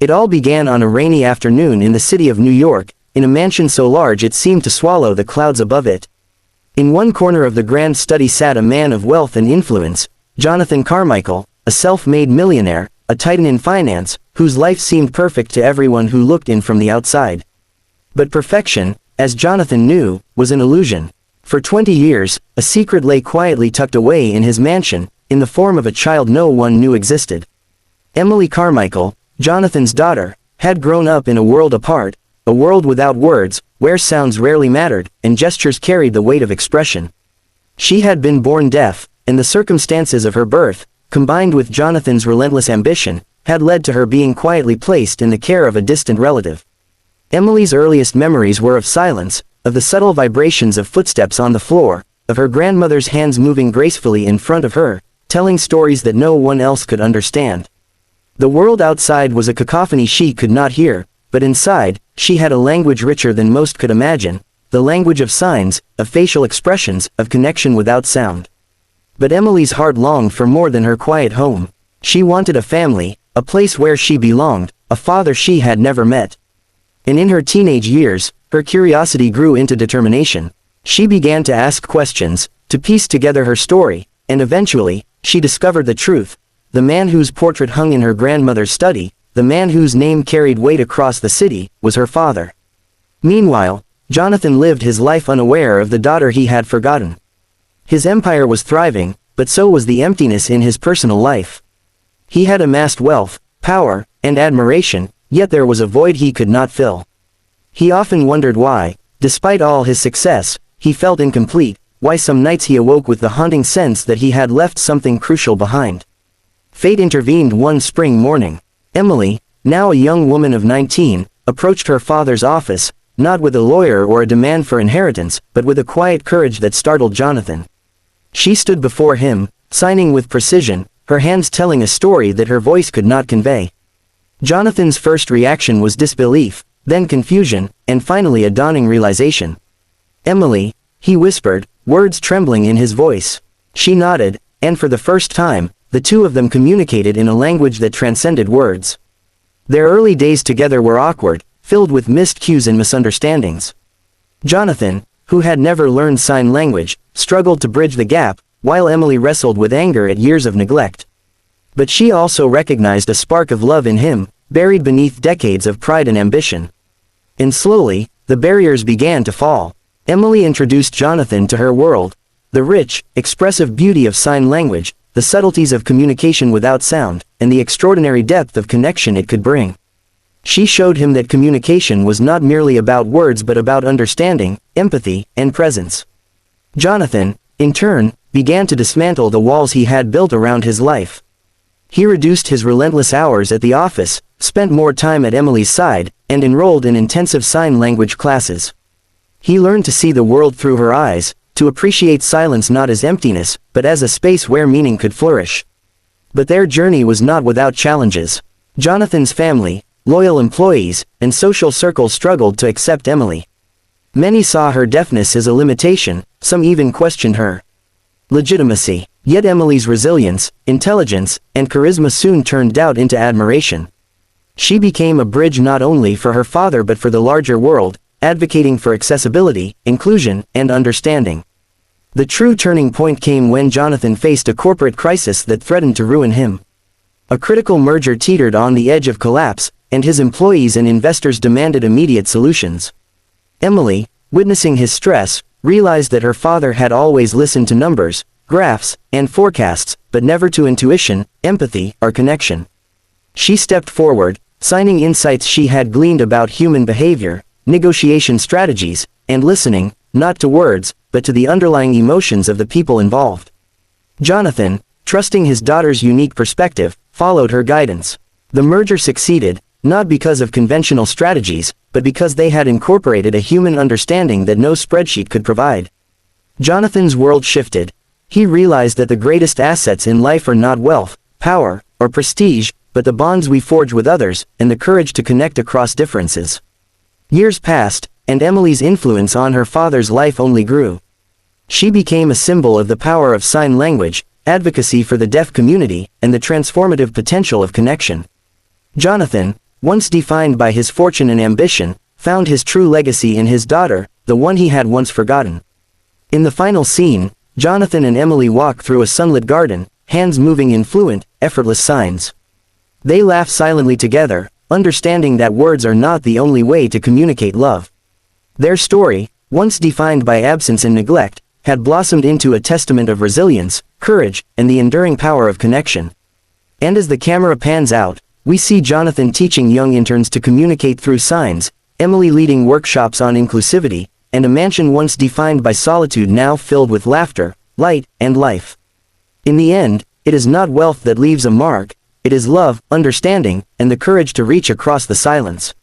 It all began on a rainy afternoon in the city of New York, in a mansion so large it seemed to swallow the clouds above it. In one corner of the grand study sat a man of wealth and influence, Jonathan Carmichael, a self-made millionaire, a titan in finance, whose life seemed perfect to everyone who looked in from the outside. But perfection, as Jonathan knew, was an illusion. For 20 years, a secret lay quietly tucked away in his mansion, in the form of a child no one knew existed. Emily Carmichael, Jonathan's daughter, had grown up in a world apart, a world without words, where sounds rarely mattered, and gestures carried the weight of expression. She had been born deaf, and the circumstances of her birth, combined with Jonathan's relentless ambition, had led to her being quietly placed in the care of a distant relative. Emily's earliest memories were of silence, of the subtle vibrations of footsteps on the floor, of her grandmother's hands moving gracefully in front of her, telling stories that no one else could understand. The world outside was a cacophony she could not hear, but inside, she had a language richer than most could imagine, the language of signs, of facial expressions, of connection without sound. But Emily's heart longed for more than her quiet home. She wanted a family, a place where she belonged, a father she had never met. And in her teenage years, her curiosity grew into determination. She began to ask questions, to piece together her story, and eventually, she discovered the truth. The man whose portrait hung in her grandmother's study, the man whose name carried weight across the city, was her father. Meanwhile, Jonathan lived his life unaware of the daughter he had forgotten. His empire was thriving, but so was the emptiness in his personal life. He had amassed wealth, power, and admiration, yet there was a void he could not fill. He often wondered why, despite all his success, he felt incomplete, why some nights he awoke with the haunting sense that he had left something crucial behind. Fate intervened one spring morning. Emily, now a young woman of 19, approached her father's office, not with a lawyer or a demand for inheritance, but with a quiet courage that startled Jonathan. She stood before him, signing with precision, her hands telling a story that her voice could not convey. Jonathan's first reaction was disbelief, then confusion, and finally a dawning realization. "Emily," he whispered, words trembling in his voice. She nodded, and for the first time, the two of them communicated in a language that transcended words. Their early days together were awkward, filled with missed cues and misunderstandings. Jonathan, who had never learned sign language, struggled to bridge the gap, while Emily wrestled with anger at years of neglect. But she also recognized a spark of love in him, buried beneath decades of pride and ambition. And slowly, the barriers began to fall. Emily introduced Jonathan to her world, the rich, expressive beauty of sign language, the subtleties of communication without sound, and the extraordinary depth of connection it could bring. She showed him that communication was not merely about words but about understanding, empathy, and presence. Jonathan, in turn, began to dismantle the walls he had built around his life. He reduced his relentless hours at the office, spent more time at Emily's side, and enrolled in intensive sign language classes. He learned to see the world through her eyes, to appreciate silence not as emptiness, but as a space where meaning could flourish. But their journey was not without challenges. Jonathan's family, loyal employees, and social circles struggled to accept Emily. Many saw her deafness as a limitation, some even questioned her legitimacy. Yet Emily's resilience, intelligence, and charisma soon turned doubt into admiration. She became a bridge not only for her father but for the larger world, advocating for accessibility, inclusion, and understanding. The true turning point came when Jonathan faced a corporate crisis that threatened to ruin him. A critical merger teetered on the edge of collapse, and his employees and investors demanded immediate solutions. Emily, witnessing his stress, realized that her father had always listened to numbers, graphs, and forecasts, but never to intuition, empathy, or connection. She stepped forward, signing insights she had gleaned about human behavior, negotiation strategies, and listening, not to words, but to the underlying emotions of the people involved. Jonathan, trusting his daughter's unique perspective, followed her guidance. The merger succeeded, not because of conventional strategies, but because they had incorporated a human understanding that no spreadsheet could provide. Jonathan's world shifted. He realized that the greatest assets in life are not wealth, power, or prestige, but the bonds we forge with others, and the courage to connect across differences. Years passed, and Emily's influence on her father's life only grew. She became a symbol of the power of sign language, advocacy for the deaf community, and the transformative potential of connection. Jonathan, once defined by his fortune and ambition, found his true legacy in his daughter, the one he had once forgotten. In the final scene, Jonathan and Emily walk through a sunlit garden, hands moving in fluent, effortless signs. They laugh silently together, understanding that words are not the only way to communicate love. Their story, once defined by absence and neglect, had blossomed into a testament of resilience, courage, and the enduring power of connection. And as the camera pans out, we see Jonathan teaching young interns to communicate through signs, Emily leading workshops on inclusivity, and a mansion once defined by solitude now filled with laughter, light, and life. In the end, it is not wealth that leaves a mark, it is love, understanding, and the courage to reach across the silence.